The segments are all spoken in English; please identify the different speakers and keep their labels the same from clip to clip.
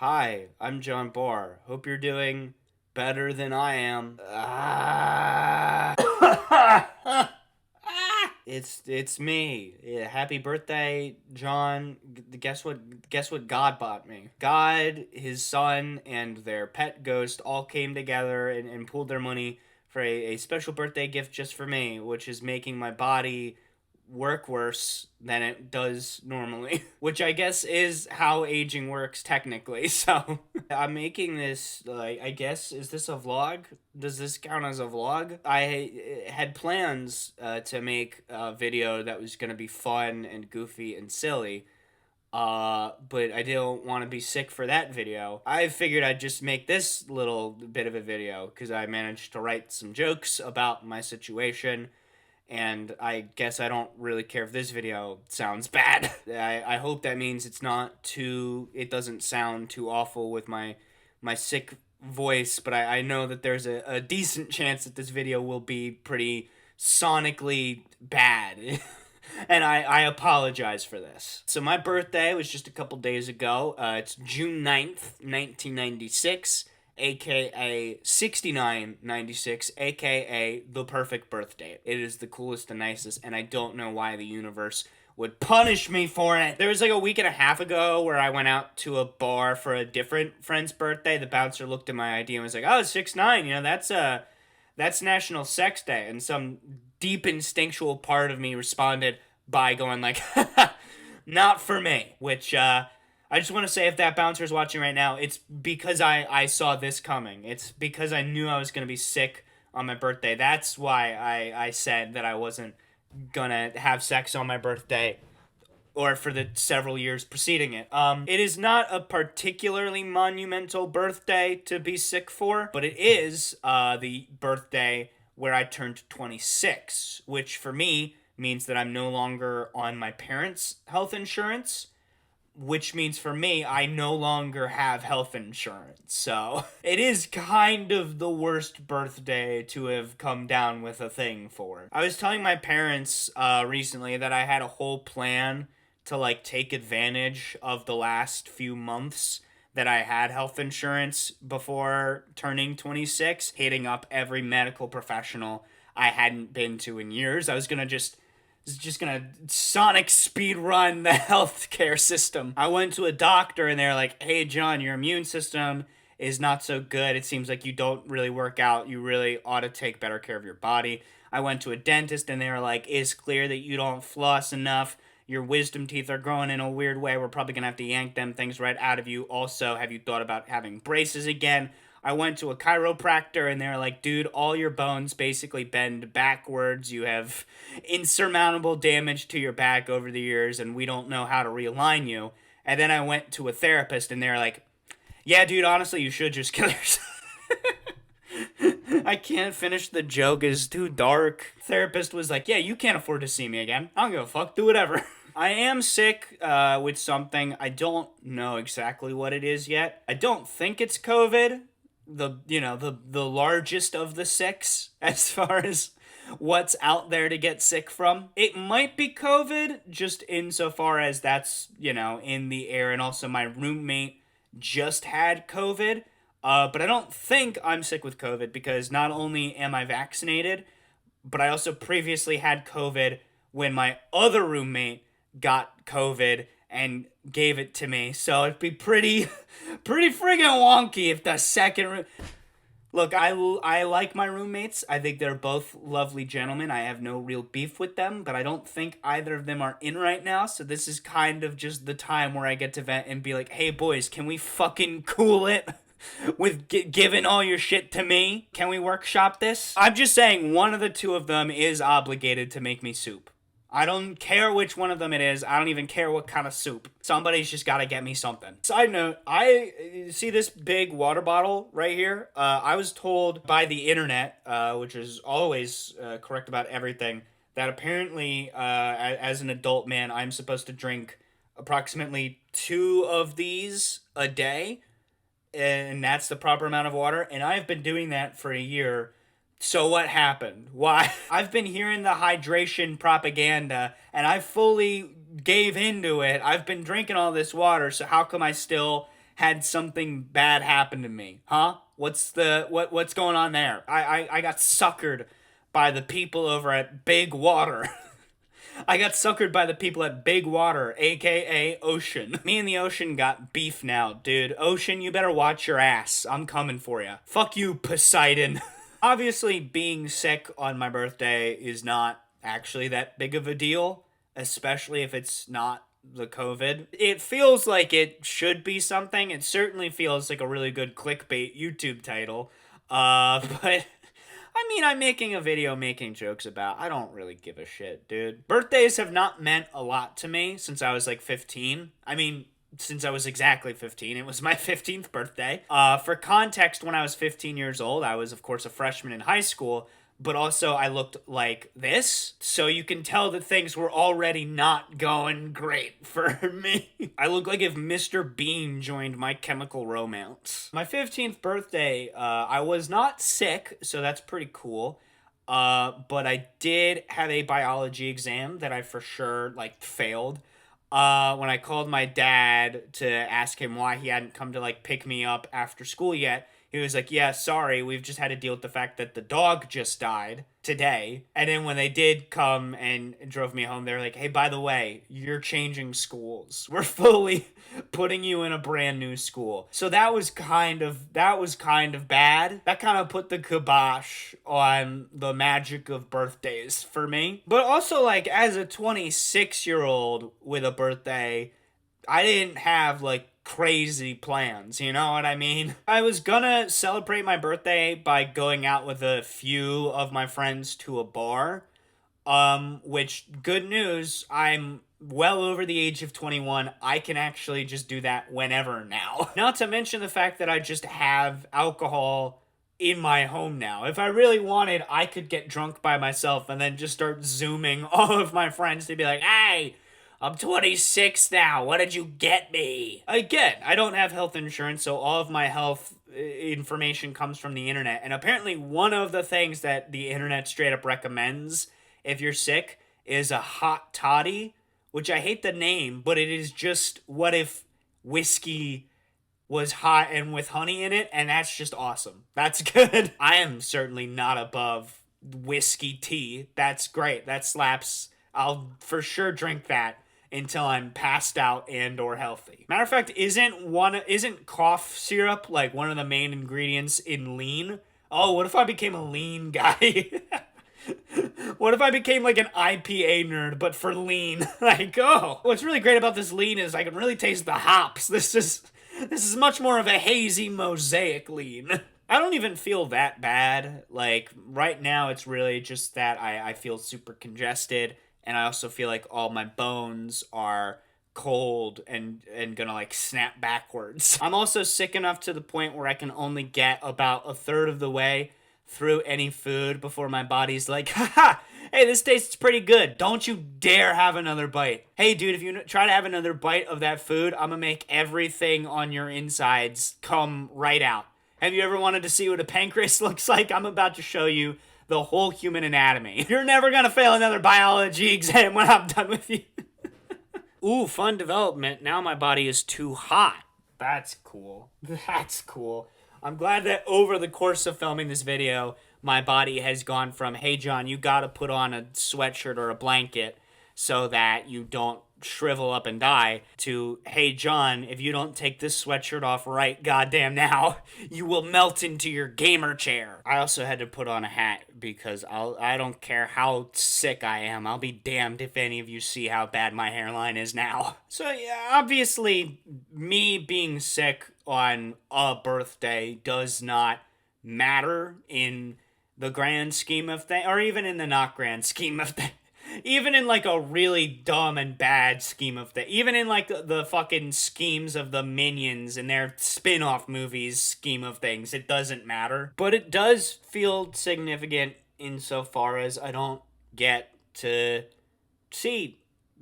Speaker 1: Hi, I'm John Barr. Hope you're doing better than I am. It's me. Yeah, happy birthday, John. Guess what? Guess what God bought me? God, his son, and their pet ghost all came together and pooled their money for a special birthday gift just for me, which is making my body work worse than it does normally, which I guess is how aging works technically. So I'm making this, like, I guess, is this a vlog? Does this count as a vlog? I had plans to make a video that was going to be fun and goofy and silly. But I didn't want to be sick for that video. I figured I'd just make this little bit of a video because I managed to write some jokes about my situation, and I guess I don't really care if this video sounds bad. I hope that means it doesn't sound too awful with my sick voice, but I know that there's a decent chance that this video will be pretty sonically bad. And I apologize for this. So my birthday was just a couple days ago. It's June 9th, 1996, aka 6996, aka the perfect birth date. It is the coolest and nicest, and I don't know why the universe would punish me for it. There was like a week and a half ago where I went out to a bar for a different friend's birthday. The bouncer looked at my ID and was like, "Oh, 6'9", that's National Sex Day." And some deep instinctual part of me responded by going like, "Not for me," which I just want to say, if that bouncer's watching right now, it's because I saw this coming. It's because I knew I was going to be sick on my birthday. That's why I said that I wasn't going to have sex on my birthday or for the several years preceding it. It is not a particularly monumental birthday to be sick for, but it is the birthday where I turned 26, which for me means that I'm no longer on my parents' health insurance, which means for me, I no longer have health insurance. So it is kind of the worst birthday to have come down with a thing for. I was telling my parents recently that I had a whole plan to like take advantage of the last few months that I had health insurance before turning 26, hitting up every medical professional I hadn't been to in years. I was just gonna sonic speed run the healthcare system. I went to a doctor and they're like, "Hey John, your immune system is not so good. It seems like you don't really work out. You really ought to take better care of your body." I went to a dentist and they were like, "It's clear that you don't floss enough. Your wisdom teeth are growing in a weird way. We're probably gonna have to yank them things right out of you. Also, have you thought about having braces again?" I went to a chiropractor and they're like, "Dude, all your bones basically bend backwards. You have insurmountable damage to your back over the years and we don't know how to realign you." And then I went to a therapist and they're like, "Yeah, dude, honestly, you should just kill yourself." I can't finish the joke, it's too dark. Therapist was like, "Yeah, you can't afford to see me again. I don't give a fuck, do whatever." I am sick with something. I don't know exactly what it is yet. I don't think it's COVID, the largest of the six as far as what's out there to get sick from. It might be COVID, just insofar as that's, in the air, and also my roommate just had COVID. But I don't think I'm sick with COVID because not only am I vaccinated, but I also previously had COVID when my other roommate got COVID and gave it to me. So it'd be pretty friggin' wonky if the second. Look, I like my roommates. I think they're both lovely gentlemen. I have no real beef with them, but I don't think either of them are in right now. So this is kind of just the time where I get to vent and be like, "Hey boys, can we fucking cool it with giving all your shit to me? Can we workshop this?" I'm just saying one of the two of them is obligated to make me soup. I don't care which one of them it is. I don't even care what kind of soup. Somebody's just got to get me something. Side note, I see this big water bottle right here. I was told by the internet, which is always correct about everything, that apparently as an adult man, I'm supposed to drink approximately 2 of these a day, and that's the proper amount of water. And I've been doing that for a year. So what happened? Why? I've been hearing the hydration propaganda and I fully gave into it. I've been drinking all this water, so how come I still had something bad happen to me, huh? What's going on there? I got suckered by the people over at Big Water. I got suckered by the people at Big Water, aka Ocean. Me and the Ocean got beef now, dude. Ocean, you better watch your ass. I'm coming for you. Fuck you, Poseidon. Obviously, being sick on my birthday is not actually that big of a deal, especially if it's not the COVID. It feels like it should be something. It certainly feels like a really good clickbait YouTube title. But I mean, I'm making a video making jokes about. I don't really give a shit, dude. Birthdays have not meant a lot to me since I was like 15. I mean, since I was exactly 15. It was my 15th birthday. For context, when I was 15 years old, I was, of course, a freshman in high school, but also I looked like this, so you can tell that things were already not going great for me. I look like if Mr. Bean joined My Chemical Romance. My 15th birthday, I was not sick, so that's pretty cool. But I did have a biology exam that I for sure, like, failed. When I called my dad to ask him why he hadn't come to, like, pick me up after school yet, he was like, yeah, sorry, we've just had to deal with the fact that the dog just died today. And then when they did come and drove me home, they were like, hey, by the way, you're changing schools. We're fully putting you in a brand new school. So that was kind of bad. That kind of put the kibosh on the magic of birthdays for me. But also, like, as a 26-year-old with a birthday, I didn't have, like, crazy plans, you know what I mean? I was gonna celebrate my birthday by going out with a few of my friends to a bar, which, good news, I'm well over the age of 21. I can actually just do that whenever now. Not to mention the fact that I just have alcohol in my home now. If I really wanted, I could get drunk by myself and then just start Zooming all of my friends to be like, hey, I'm 26 now. What did you get me? Again, I don't have health insurance, so all of my health information comes from the internet. And apparently one of the things that the internet straight up recommends if you're sick is a hot toddy, which I hate the name, but it is just what if whiskey was hot and with honey in it, and that's just awesome. That's good. I am certainly not above whiskey tea. That's great. That slaps. I'll for sure drink that until I'm passed out and or healthy. Matter of fact, isn't cough syrup like one of the main ingredients in lean? Oh, what if I became a lean guy? What if I became like an IPA nerd, but for lean? Like, oh, what's really great about this lean is I can really taste the hops. This is much more of a hazy mosaic lean. I don't even feel that bad. Like, right now, it's really just that I feel super congested, and I also feel like all my bones are cold and gonna, like, snap backwards. I'm also sick enough to the point where I can only get about a third of the way through any food before my body's like, haha, hey, this tastes pretty good. Don't you dare have another bite. Hey, dude, if you try to have another bite of that food, I'm gonna make everything on your insides come right out. Have you ever wanted to see what a pancreas looks like? I'm about to show you the whole human anatomy. You're never gonna fail another biology exam when I'm done with you. Ooh, fun development. Now my body is too hot. That's cool. That's cool. I'm glad that over the course of filming this video, my body has gone from, hey, John, you gotta put on a sweatshirt or a blanket so that you don't shrivel up and die, to, hey, John, if you don't take this sweatshirt off right goddamn now, you will melt into your gamer chair. I also had to put on a hat because I don't care how sick I am. I'll be damned if any of you see how bad my hairline is now. So, yeah, obviously, me being sick on a birthday does not matter in the grand scheme of things, or even in the not grand scheme of things. Even in, like, a really dumb and bad scheme of things. Even in, like, the fucking schemes of the Minions and their spin-off movies scheme of things, it doesn't matter. But it does feel significant insofar as I don't get to see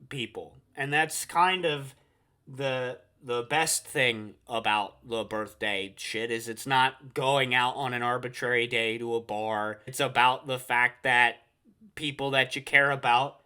Speaker 1: people. And that's kind of the best thing about the birthday shit, is it's not going out on an arbitrary day to a bar. It's about the fact that people that you care about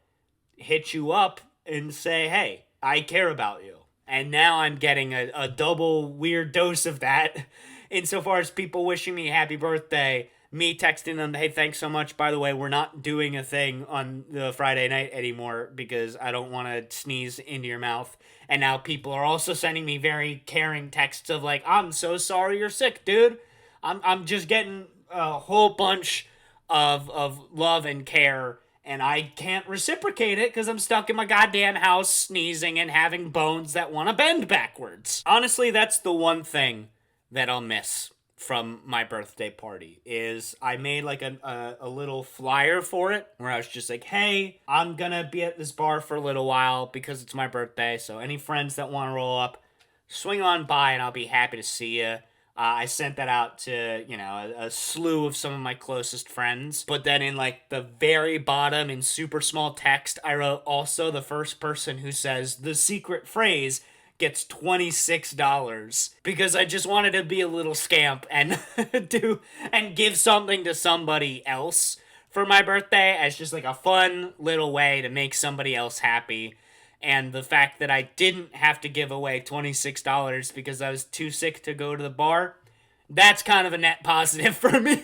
Speaker 1: hit you up and say, hey, I care about you. And now I'm getting a double weird dose of that, insofar as people wishing me happy birthday, me texting them, hey, thanks so much. By the way, we're not doing a thing on the Friday night anymore because I don't want to sneeze into your mouth. And now people are also sending me very caring texts of like, I'm so sorry you're sick, dude. I'm just getting a whole bunch of love and care, and I can't reciprocate it because I'm stuck in my goddamn house sneezing and having bones that want to bend backwards. Honestly, that's the one thing that I'll miss from my birthday party is I made like a little flyer for it where I was just like, hey, I'm gonna be at this bar for a little while because it's my birthday, so any friends that want to roll up, swing on by and I'll be happy to see you. I sent that out to, a slew of some of my closest friends. But then in like the very bottom in super small text, I wrote also the first person who says the secret phrase gets $26 because I just wanted to be a little scamp and give something to somebody else for my birthday as just like a fun little way to make somebody else happy. And the fact that I didn't have to give away $26 because I was too sick to go to the bar, that's kind of a net positive for me.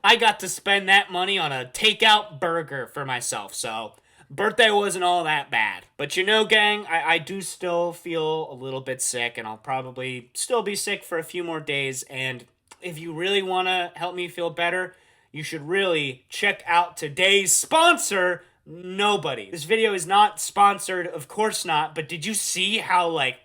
Speaker 1: I got to spend that money on a takeout burger for myself, so birthday wasn't all that bad. But gang, I do still feel a little bit sick, and I'll probably still be sick for a few more days. And if you really want to help me feel better, you should really check out today's sponsor, Nobody. This video is not sponsored, of course not, but did you see how, like,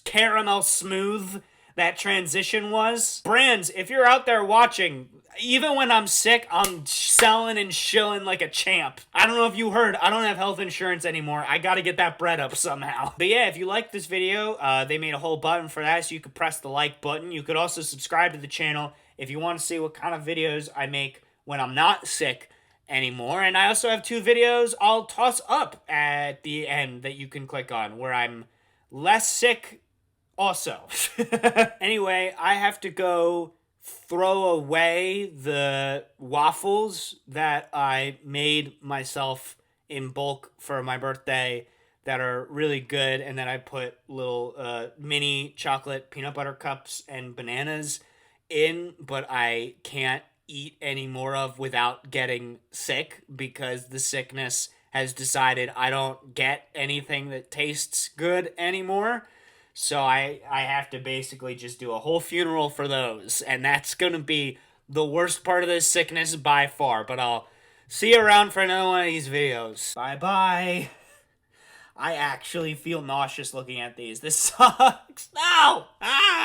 Speaker 1: caramel smooth that transition was? Brands, if you're out there watching, even when I'm sick, I'm selling and shilling like a champ. I don't know if you heard, I don't have health insurance anymore. I gotta get that bread up somehow. But yeah, if you like this video, they made a whole button for that, so you could press the like button. You could also subscribe to the channel if you want to see what kind of videos I make when I'm not sick anymore. And I also have 2 videos I'll toss up at the end that you can click on where I'm less sick also. Anyway, I have to go throw away the waffles that I made myself in bulk for my birthday that are really good, and then I put little mini chocolate peanut butter cups and bananas in, but I can't eat any more of without getting sick because the sickness has decided I don't get anything that tastes good anymore. So I have to basically just do a whole funeral for those, and that's gonna be the worst part of this sickness by far. But I'll see you around for another one of these videos. Bye bye. I actually feel nauseous looking at these. This sucks. No! Ah!